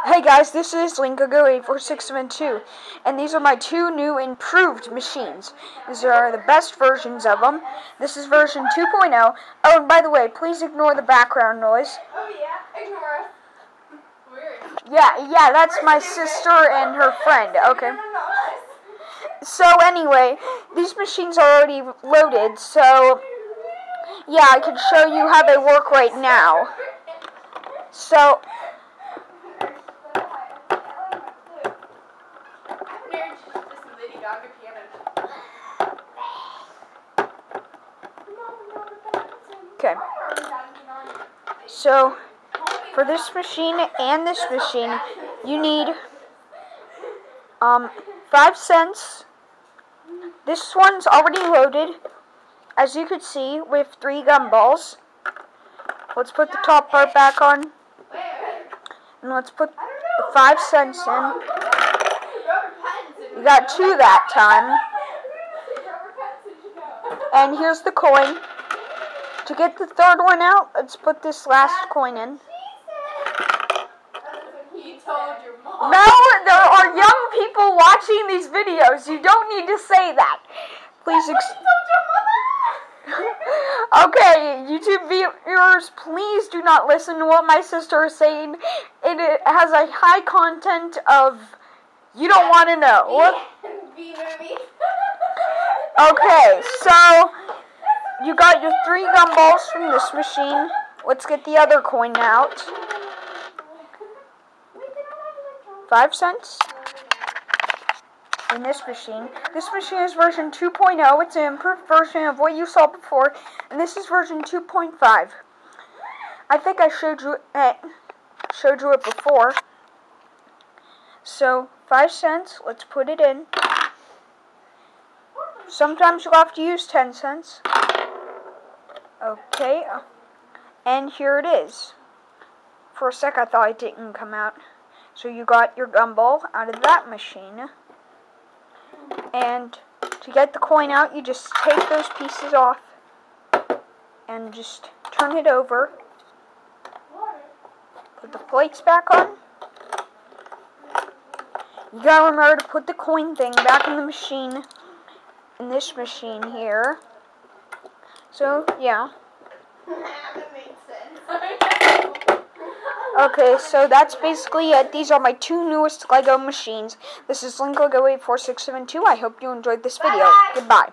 Hey guys, this is gumball and these are my two new improved machines. These are the best versions of them. This is version 2.0. Oh, and by the way, please ignore the background noise. Oh yeah, ignore us. Weird. Yeah, that's my sister and her friend. Okay. So anyway, these machines are already loaded, so yeah, I can show you how they work right now. So okay. So for this machine and this machine, you need 5 cents. This one's already loaded, as you can see, with 3 gumballs. Let's put the top part back on, and let's put the 5 cents in. You got 2 that time. And here's the coin. To get the third one out, let's put this last coin in. No, there are young people watching these videos. You don't need to say that. Please okay, YouTube viewers, please do not listen to what my sister is saying. It has a high content of you don't want to know. Okay, so you got your 3 gumballs from this machine. Let's get the other coin out. 5 cents in this machine. This machine is version 2.0. It's an improved version of what you saw before, and this is version 2.5. I think I showed you it before. So 5 cents. Let's put it in. Sometimes you'll have to use 10 cents. Okay, and here it is. For a sec I thought it didn't come out. So you got your gumball out of that machine. And to get the coin out, you just take those pieces off and just turn it over. Put the plates back on. You gotta remember to put the coin thing back in the machine, in this machine here. So, yeah. That makes sense. Okay, so that's basically it. These are my 2 newest Lego machines. This is gumball 84672. I hope you enjoyed this video. Goodbye.